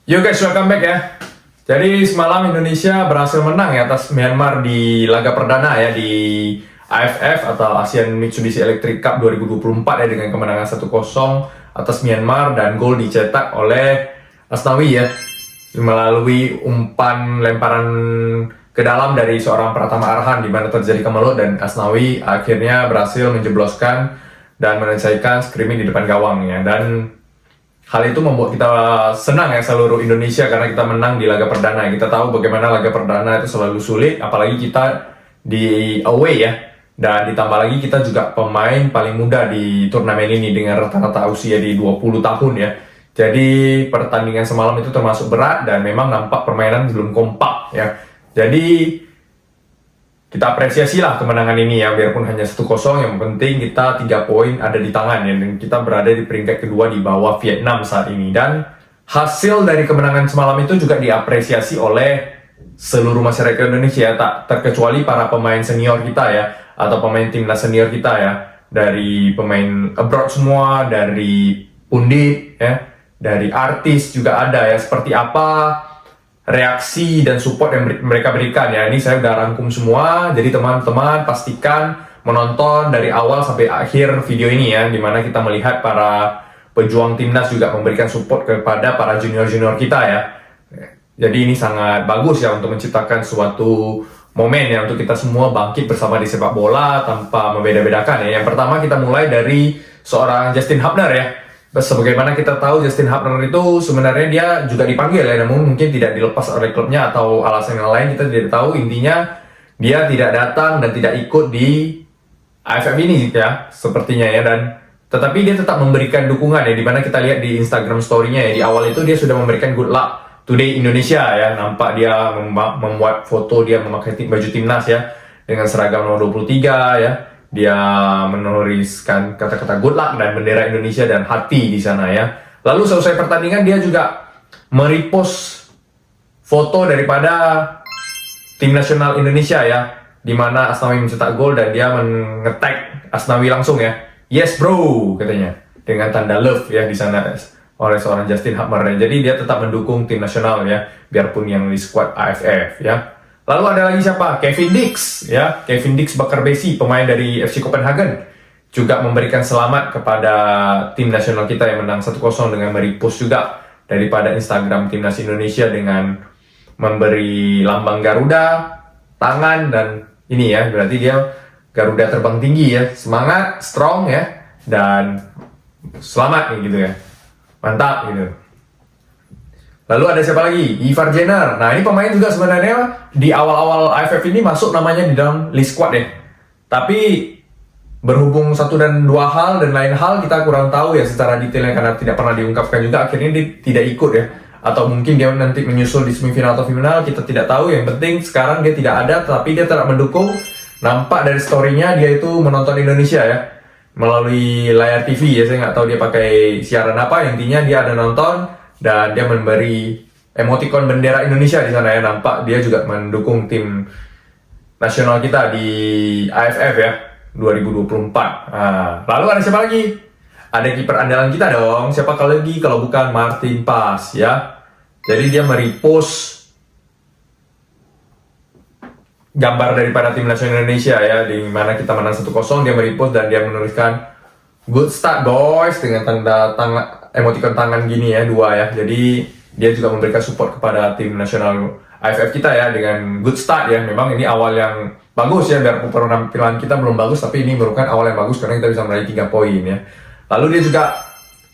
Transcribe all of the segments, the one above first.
Yo guys, welcome back ya. Jadi semalam Indonesia berhasil menang ya atas Myanmar di laga perdana ya di AFF atau ASEAN Mitsubishi Electric Cup 2024 ya dengan kemenangan 1-0 atas Myanmar dan gol dicetak oleh Asnawi ya melalui umpan lemparan ke dalam dari seorang Pratama Arhan di mana terjadi kemelut dan Asnawi akhirnya berhasil menjebloskan dan menyelesaikan screaming di depan gawang ya. Dan hal itu membuat kita senang ya seluruh Indonesia karena kita menang di laga perdana. Kita tahu bagaimana laga perdana itu selalu sulit, apalagi kita di away ya. Dan ditambah lagi kita juga pemain paling muda di turnamen ini dengan rata-rata usia di 20 tahun ya. Jadi pertandingan semalam itu termasuk berat dan memang nampak permainan belum kompak ya. Jadi kita apresiasi lah kemenangan ini ya, biarpun hanya 1-0, yang penting kita 3 poin ada di tangan ya, dan kita berada di peringkat kedua di bawah Vietnam saat ini. Dan hasil dari kemenangan semalam itu juga diapresiasi oleh seluruh masyarakat Indonesia, tak terkecuali para pemain senior kita ya, atau pemain timnas senior kita ya, dari pemain abroad semua, dari pundit ya, dari artis juga ada ya. Seperti apa reaksi dan support yang mereka berikan ya, ini saya udah rangkum semua, jadi teman-teman pastikan menonton dari awal sampai akhir video ini ya, dimana kita melihat para pejuang timnas juga memberikan support kepada para junior-junior kita ya. Jadi ini sangat bagus ya untuk menciptakan suatu momen ya untuk kita semua bangkit bersama di sepak bola tanpa membeda-bedakan ya. Yang pertama kita mulai dari seorang Justin Hubner ya. Sebagaimana kita tahu, Justin Hubner itu sebenarnya dia juga dipanggil ya, namun mungkin tidak dilepas oleh klubnya atau alasan yang lain kita tidak tahu. Intinya dia tidak datang dan tidak ikut di AFF ini ya, sepertinya ya. Dan tetapi dia tetap memberikan dukungan ya, dimana kita lihat di Instagram story-nya ya, di awal itu dia sudah memberikan good luck today Indonesia ya. Nampak dia membuat foto dia memakai baju timnas ya, dengan seragam nomor 23 ya. Dia menuliskan kata-kata good luck dan bendera Indonesia dan hati di sana ya. Lalu selesai pertandingan dia juga merepost foto daripada tim nasional Indonesia ya, di mana Asnawi mencetak gol dan dia nge-tag Asnawi langsung ya. Yes bro katanya, dengan tanda love ya di sana oleh seorang Justin Hubner. Jadi dia tetap mendukung tim nasional ya, biarpun yang di squad AFF ya. Lalu ada lagi siapa? Kevin Dix ya, Kevin Dix Bakarbesi, pemain dari FC Copenhagen, juga memberikan selamat kepada tim nasional kita yang menang 1-0 dengan merepost juga daripada Instagram timnas Indonesia dengan memberi lambang Garuda, tangan, dan ini ya, berarti dia Garuda terbang tinggi ya, semangat, strong ya, dan selamat gitu ya, mantap gitu. Lalu ada siapa lagi? Ivar Jenner. Nah ini pemain juga sebenarnya di awal-awal AFF ini masuk namanya di dalam list squad ya. Tapi berhubung satu dan dua hal dan lain hal kita kurang tahu ya secara detailnya karena tidak pernah diungkapkan juga, akhirnya dia tidak ikut ya. Atau mungkin dia nanti menyusul di semifinal atau final, kita tidak tahu. Yang penting sekarang dia tidak ada, tapi dia tetap mendukung. Nampak dari story-nya dia itu menonton Indonesia ya, melalui layar TV ya. Saya nggak tahu dia pakai siaran apa, intinya dia ada nonton. Dan dia memberi emoticon bendera Indonesia di sana ya, nampak dia juga mendukung tim nasional kita di AFF ya 2024. Nah, lalu ada siapa lagi? Ada kiper andalan kita dong. Siapa lagi kalau bukan Martin Paes ya. Jadi dia merepost gambar daripada tim nasional Indonesia ya, di mana kita menang 1-0, dia merepost dan dia menuliskan good start boys dengan tanda tangan, emoticon tangan gini ya, 2 ya. Jadi dia juga memberikan support kepada tim nasional AFF kita ya dengan good start ya. Memang ini awal yang bagus ya, biar penampilan kita belum bagus, tapi ini merupakan awal yang bagus karena kita bisa meraih 3 poin ya. Lalu dia juga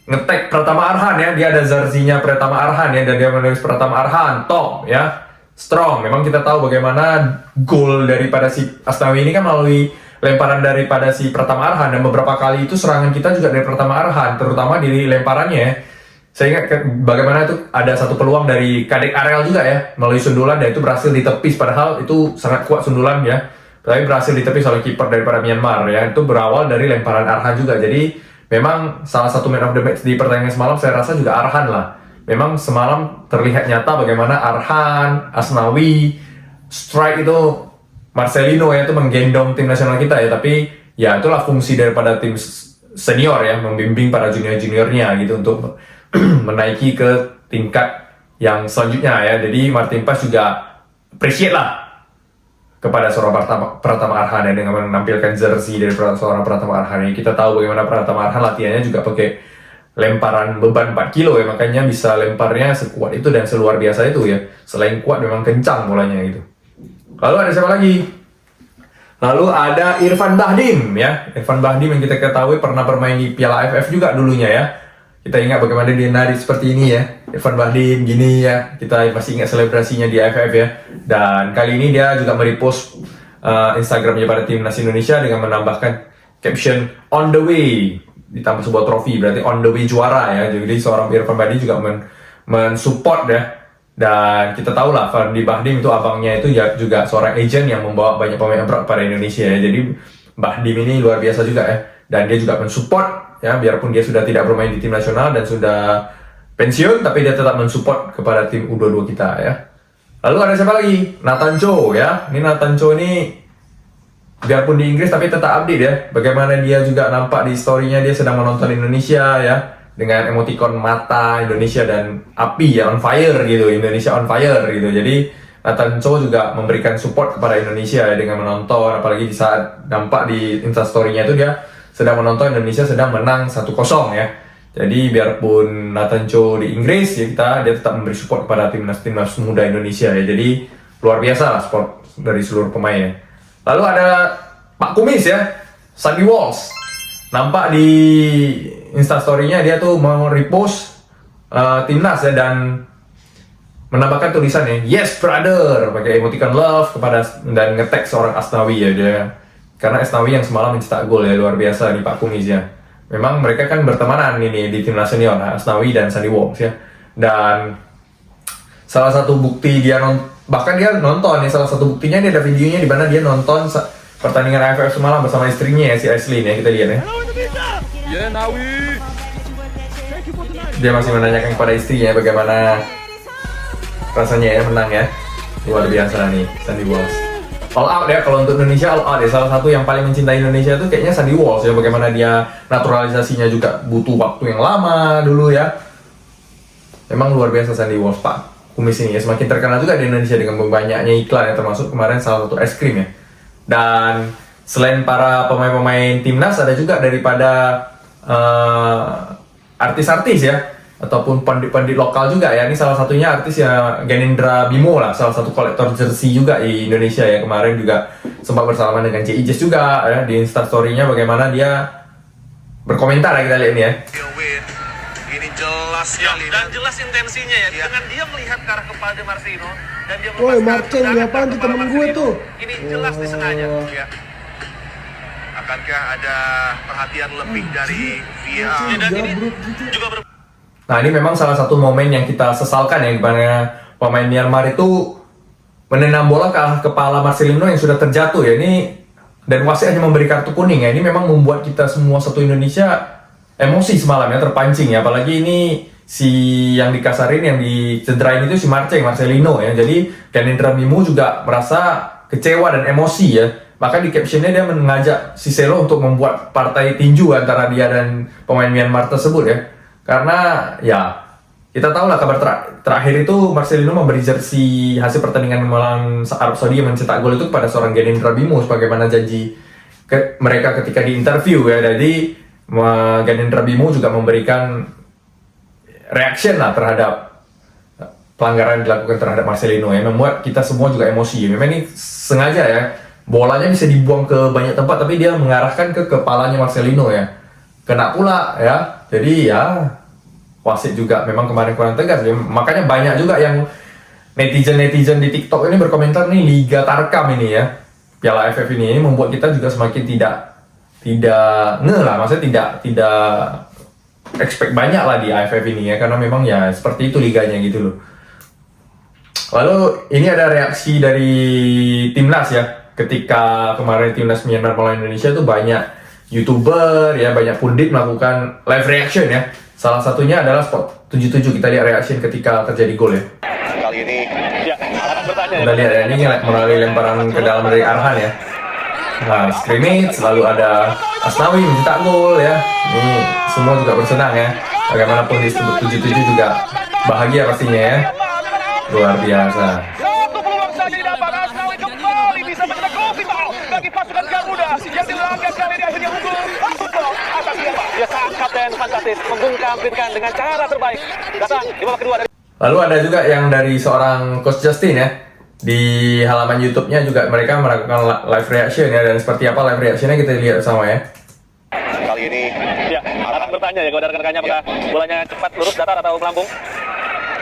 nge-tag Pratama Arhan ya, dia ada jersey-nya Pratama Arhan ya, dan dia menulis Pratama Arhan top ya, strong. Memang kita tahu bagaimana gol daripada si Asnawi ini kan melalui lemparan daripada si Pratama Arhan, dan beberapa kali itu serangan kita juga dari Pratama Arhan, terutama di lemparannya. Saya ingat bagaimana itu ada satu peluang dari Kadek Arel juga ya, melalui sundulan, dan itu berhasil ditepis, padahal itu sangat kuat sundulan ya, tapi berhasil ditepis oleh kiper daripada Myanmar ya. Itu berawal dari lemparan Arhan juga. Jadi memang salah satu man of the match di pertandingan semalam saya rasa juga Arhan lah. Memang semalam terlihat nyata bagaimana Arhan, Asnawi, strike itu Marcelino ya, itu menggendong tim nasional kita ya. Tapi ya itulah fungsi daripada tim senior ya, membimbing para junior-juniornya gitu untuk menaiki ke tingkat yang selanjutnya ya. Jadi Martin Paes juga appreciate lah kepada seorang Pratama Arhan ya, dengan menampilkan jersey dari seorang Pratama Arhan. Kita tahu bagaimana Pratama Arhan latihannya juga pakai lemparan beban 4 kilo ya, makanya bisa lemparnya sekuat itu dan seluar biasa itu ya. Selain kuat memang kencang bolanya gitu. Lalu ada siapa lagi? Lalu ada Irfan Bahdim ya. Irfan Bahdim yang kita ketahui pernah bermain di Piala AFF juga dulunya ya. Kita ingat bagaimana dia nari seperti ini ya. Irfan Bahdim gini ya. Kita masih ingat selebrasinya di AFF ya. Dan kali ini dia juga merepost Instagramnya pada Timnas Indonesia dengan menambahkan caption on the way ditambah sebuah trofi, berarti on the way juara ya. Jadi seorang Irfan Bahdim juga mensupport ya. Dan kita tahu lah Fandi Bahdim itu abangnya itu juga seorang agent yang membawa banyak pemain abroad pada Indonesia ya. Jadi Bahdim ini luar biasa juga ya. Dan dia juga mensupport ya, biarpun dia sudah tidak bermain di tim nasional dan sudah pensiun, tapi dia tetap mensupport kepada tim U22 kita ya. Lalu ada siapa lagi? Nathan Cho ya. Ini Nathan Cho ini biarpun di Inggris tapi tetap update ya. Bagaimana dia juga nampak di story-nya dia sedang menonton Indonesia ya, dengan emoticon mata Indonesia dan api ya, on fire gitu, Indonesia on fire gitu. Jadi Nathan Cho juga memberikan support kepada Indonesia ya, dengan menonton, apalagi di saat nampak di Instastory-nya itu dia sedang menonton Indonesia sedang menang 1-0 ya. Jadi biarpun Nathan Cho di Inggris ya, dia tetap memberi support kepada timnas muda Indonesia ya. Jadi luar biasa lah support dari seluruh pemain ya. Lalu ada Pak Kumis ya, Sandy Walsh. Nampak di Instastory-nya dia tuh mau repost timnas ya, dan menambahkan tulisannya yes brother, pakai emoticon love kepada dan nge-tag seorang Asnawi ya dia. Karena Asnawi yang semalam mencetak gol ya, luar biasa nih Pak Kumis ya. Memang mereka kan bertemanan ini di timnas senior, Asnawi dan Sandy Walsh ya. Dan salah satu bukti dia bahkan dia nonton ya, salah satu buktinya dia ada videonya di mana dia nonton pertandingan AFF semalam bersama istrinya ya, si Aislinn ya, kita lihat ya. Dia masih menanyakan kepada istrinya bagaimana rasanya ya menang ya. Luar biasa nih Sandy Walsh. All out ya, kalau untuk Indonesia all out ya. Salah satu yang paling mencintai Indonesia itu kayaknya Sandy Walsh ya. Bagaimana dia naturalisasinya juga butuh waktu yang lama dulu ya. Memang luar biasa Sandy Walsh, Pak Kumis ini ya. Semakin terkenal juga di Indonesia dengan banyaknya iklan ya, termasuk kemarin salah satu es krim ya. Dan selain para pemain-pemain timnas, ada juga daripada artis-artis ya, ataupun pandit-pandit lokal juga ya. Ini salah satunya artis ya, Ganindra Bimo lah, salah satu kolektor jersey juga di Indonesia ya. Kemarin juga sempat bersalaman dengan C. Ijes juga ya, di Instastory-nya bagaimana dia berkomentar ya, kita lihat ini ya. Ini jelas sekali dan jelas intensinya ya, dengan dia melihat ke arah kepala Marcelino dan dia woi Marcel, ngapain tuh temen gue tuh? Ini jelas disengajanya ya. Akankah ada perhatian lebih dari VAR? Dan ini juga Nah, ini memang salah satu momen yang kita sesalkan ya, di mana pemain Myanmar itu menendang bola ke arah kepala Marcelino yang sudah terjatuh ya. Ini dan wasit hanya memberi kartu kuning ya. Ini memang membuat kita semua satu Indonesia emosi semalam ya, terpancing ya. Apalagi ini si yang dikasarin, yang dicederain itu si Marcelino ya. Jadi Ganindra Bimo juga merasa kecewa dan emosi ya. Bahkan di captionnya dia mengajak si Selo untuk membuat partai tinju antara dia dan pemain Myanmar tersebut ya. Karena ya kita tahu lah kabar terakhir itu Marcelino memberi jersey hasil pertandingan melawan Arab Saudi yang mencetak gol itu kepada seorang Ganindra Bimo sebagaimana janji mereka ketika di interview ya. Jadi Ganindra Bimo juga memberikan reaction lah terhadap pelanggaran yang dilakukan terhadap Marcelino ya, membuat kita semua juga emosi. Memang ini sengaja ya, bolanya bisa dibuang ke banyak tempat tapi dia mengarahkan ke kepalanya Marcelino ya, kena pula ya. Jadi ya wasit juga memang kemarin kurang tegas ya. Makanya banyak juga yang netizen di TikTok ini berkomentar nih, Liga Tarkam ini ya, Piala AFF ini membuat kita juga semakin tidak maksudnya tidak expect banyak lah di AFF ini ya, karena memang ya seperti itu liganya gitu loh. Lalu ini ada reaksi dari timnas ya, ketika kemarin timnas Myanmar melawan Indonesia tuh banyak YouTuber ya, banyak pundit melakukan live reaction ya. Salah satunya adalah Sport 77. Kita lihat reaction ketika terjadi gol ya. kali ini Kita lihat ya, ini melalui lemparan ke dalam dari Arhan ya. Nah, scrimmage, lalu ada Asnawi mencetak gol ya. Ini semua juga bersenang ya. Bagaimanapun disebut 77 juga bahagia pastinya ya. Luar biasa. Satu peluang saja didapat. Asnawi kembali bisa mencetak gol vital bagi pasukan Garuda yang di laga kali ini akhirnya unggul 1-0 atas siapa? Dia sang kapten fantastis membungkam Britkan dengan cara terbaik. Datang di babak kedua dari Lalu ada juga yang dari seorang Coach Justin ya. Di halaman YouTube-nya juga mereka melakukan live reaction ya, dan seperti apa live reaction-nya kita lihat sama ya. Kali ini ya, Arhan bertanya ya kepada rekan-rekannya apakah bolanya cepat lurus datar atau melambung.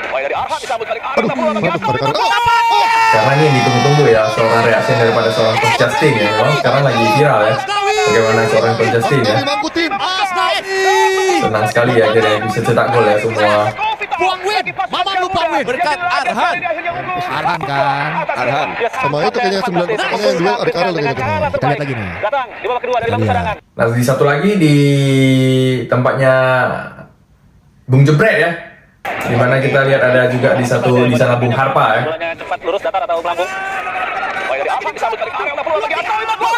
Upaya dari Arhan disambut balik Arhan. Karena ini yang ditunggu-tunggu ya, seorang reaction daripada seorang Coach Justin ya. Memang sekarang lagi viral ya, bagaimana seorang Coach Justin ya. Senang sekali ya akhirnya bisa cetak gol ya semua. Buang win, Mama lupa win berkat Arhan. Arhan kan, Arhan. Sama itu kayaknya 9 yang dua Arik Arel lagi. Kita lihat lagi nih. Datang di babak kedua dari bangku cadangan. Nah di satu lagi di tempatnya Bung Jebret ya, dimana kita lihat ada juga di sana Bung Harpa ya. Bolanya cepat lurus datar atau melambung. Upaya dari Arhan disambut balik Arhan. Peluang lagi Asnawi gol.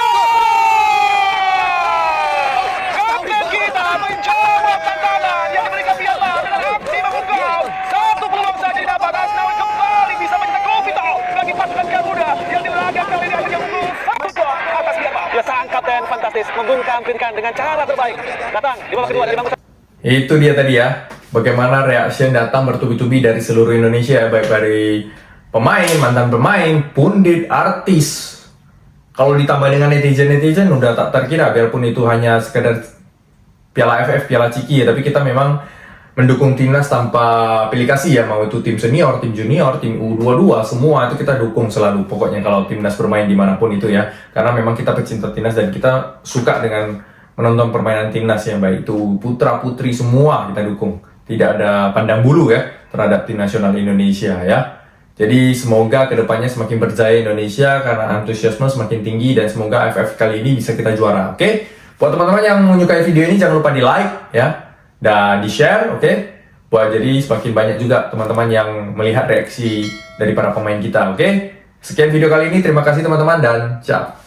Kapten kita menjawab tantangan yang diberikan Piala dengan aksi membungkam. Satu peluang saja didapat. Asnawi kembali bisa mencetak gol vital bagi pasukan Garuda yang di laga kali ini akhirnya unggul 1-0 atas siapa? Dia sang kapten fantastis membungkam Britkan dengan cara terbaik. Datang di babak kedua dari bangku. Itu dia tadi ya, bagaimana reaction datang bertubi-tubi dari seluruh Indonesia ya, baik dari pemain, mantan pemain, pundit, artis. Kalau ditambah dengan netizen-netizen udah tak terkira, biarpun itu hanya sekedar Piala AFF, Piala Ciki ya, tapi kita memang mendukung timnas tanpa pilih kasih ya, mau itu tim senior, tim junior, tim U22, semua itu kita dukung selalu. Pokoknya kalau timnas bermain dimanapun itu ya, karena memang kita pecinta timnas dan kita suka dengan menonton permainan timnas yang baik itu putra putri semua kita dukung, tidak ada pandang bulu ya terhadap tim nasional Indonesia ya. Jadi semoga kedepannya semakin berjaya Indonesia karena antusiasme semakin tinggi, dan semoga AFF kali ini bisa kita juara. Oke, buat teman-teman yang menyukai video ini jangan lupa di like ya dan di share. Oke, buat jadi semakin banyak juga teman-teman yang melihat reaksi dari para pemain kita. Oke, sekian video kali ini, terima kasih teman-teman dan ciao.